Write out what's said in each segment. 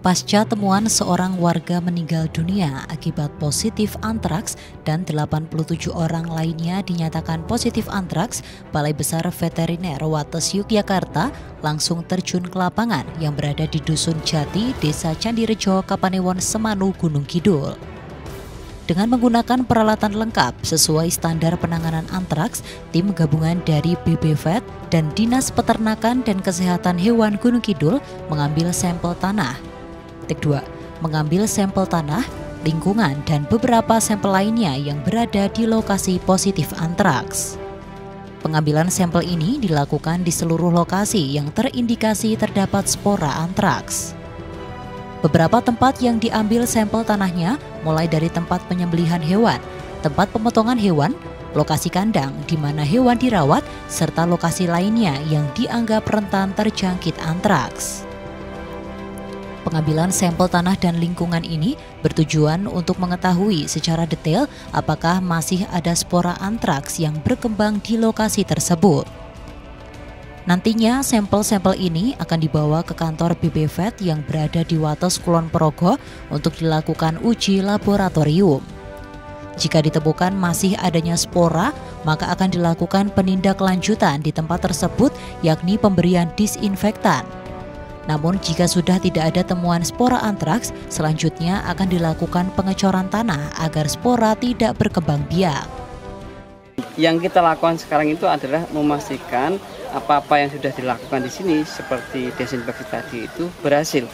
pasca temuan seorang warga meninggal dunia akibat positif antraks dan 87 orang lainnya dinyatakan positif antraks, Balai Besar Veteriner Wates Yogyakarta langsung terjun ke lapangan yang berada di Dusun Jati, Desa Candirejo, Kapanewon, Semanu, Gunung Kidul. Dengan menggunakan peralatan lengkap sesuai standar penanganan antraks, tim gabungan dari BBVET dan Dinas Peternakan dan Kesehatan Hewan Gunung Kidul mengambil sampel tanah. Mengambil sampel tanah, lingkungan, dan beberapa sampel lainnya yang berada di lokasi positif antraks. Pengambilan sampel ini dilakukan di seluruh lokasi yang terindikasi terdapat spora antraks. Beberapa tempat yang diambil sampel tanahnya mulai dari tempat penyembelihan hewan, tempat pemotongan hewan, lokasi kandang di mana hewan dirawat, serta lokasi lainnya yang dianggap rentan terjangkit antraks. Pengambilan sampel tanah dan lingkungan ini bertujuan untuk mengetahui secara detail apakah masih ada spora antraks yang berkembang di lokasi tersebut. Nantinya sampel-sampel ini akan dibawa ke kantor BBVET yang berada di Wates Kulon Progo untuk dilakukan uji laboratorium. Jika ditemukan masih adanya spora, maka akan dilakukan penindaklanjutan di tempat tersebut, yakni pemberian disinfektan. Namun jika sudah tidak ada temuan spora antraks, selanjutnya akan dilakukan pengecoran tanah agar spora tidak berkembang biak. Yang kita lakukan sekarang itu adalah memastikan apa-apa yang sudah dilakukan di sini seperti desinfeksi tadi itu berhasil.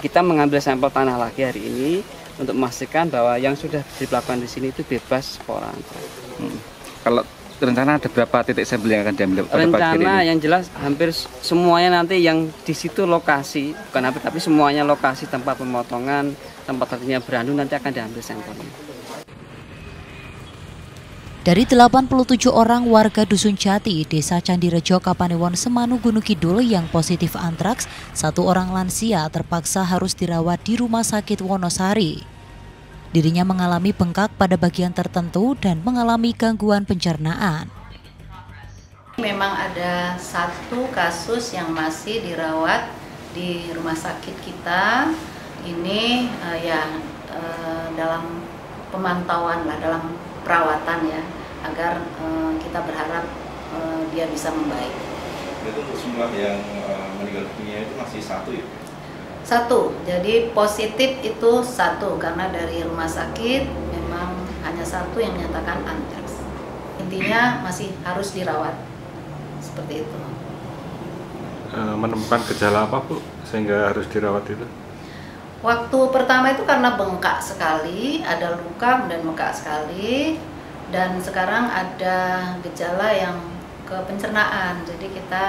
Kita mengambil sampel tanah lagi hari ini untuk memastikan bahwa yang sudah dilakukan di sini itu bebas spora antraks. Kalau rencana ada berapa titik sampel yang akan diambil? Rencana yang jelas hampir semuanya nanti yang di situ lokasi, bukan hampir tapi semuanya lokasi tempat pemotongan, tempat artinya berandung nanti akan diambil sampelnya. Dari 87 orang warga Dusun Jati, Desa Candirejo, Kapanewon, Semanu, Gunung Kidul yang positif antraks, 1 orang lansia terpaksa harus dirawat di Rumah Sakit Wonosari. Dirinya mengalami bengkak pada bagian tertentu dan mengalami gangguan pencernaan. Memang ada 1 kasus yang masih dirawat di rumah sakit kita. Ini dalam pemantauan dalam perawatan ya, agar kita berharap dia bisa membaik. Itu untuk jumlah yang meninggal dunia itu masih 1 ya? 1, jadi positif itu 1 karena dari rumah sakit memang hanya 1 yang menyatakan antraks. Intinya masih harus dirawat, seperti itu. Menemukan gejala apa Bu sehingga harus dirawat itu? Waktu pertama itu karena bengkak sekali, ada luka dan bengkak sekali, dan sekarang ada gejala yang ke pencernaan, jadi kita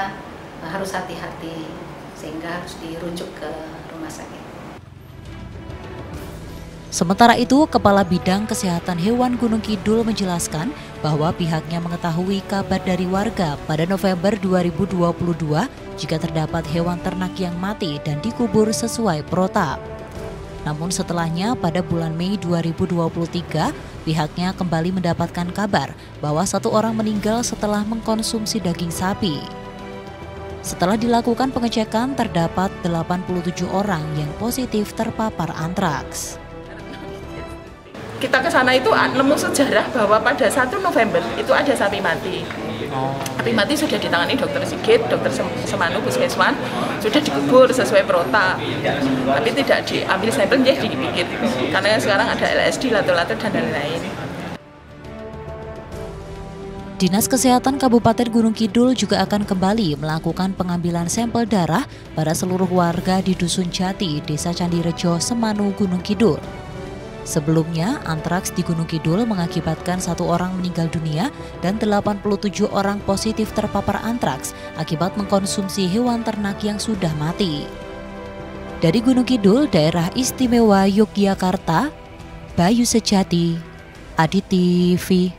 harus hati-hati sehingga harus dirujuk ke rumah sakit. Sementara itu, Kepala Bidang Kesehatan Hewan Gunung Kidul menjelaskan bahwa pihaknya mengetahui kabar dari warga pada November 2022 jika terdapat hewan ternak yang mati dan dikubur sesuai protap. Namun setelahnya pada bulan Mei 2023, pihaknya kembali mendapatkan kabar bahwa 1 orang meninggal setelah mengkonsumsi daging sapi. Setelah dilakukan pengecekan, terdapat 87 orang yang positif terpapar antraks. Kita ke sana itu nemu sejarah bahwa pada 1 November itu ada sapi mati. Sapi mati sudah ditangani Dokter Sigit, Dokter Semanu, Puskesmas, sudah dikubur sesuai protap. Tapi tidak diambil sampel, jadi dipikir. Karena sekarang ada LSD, lato-lato, dan lain-lain. Dinas Kesehatan Kabupaten Gunung Kidul juga akan kembali melakukan pengambilan sampel darah pada seluruh warga di Dusun Jati, Desa Candirejo, Semanu, Gunung Kidul. Sebelumnya, antraks di Gunung Kidul mengakibatkan 1 orang meninggal dunia dan 87 orang positif terpapar antraks akibat mengkonsumsi hewan ternak yang sudah mati. Dari Gunung Kidul, Daerah Istimewa Yogyakarta, Bayu Sejati, Adi TV.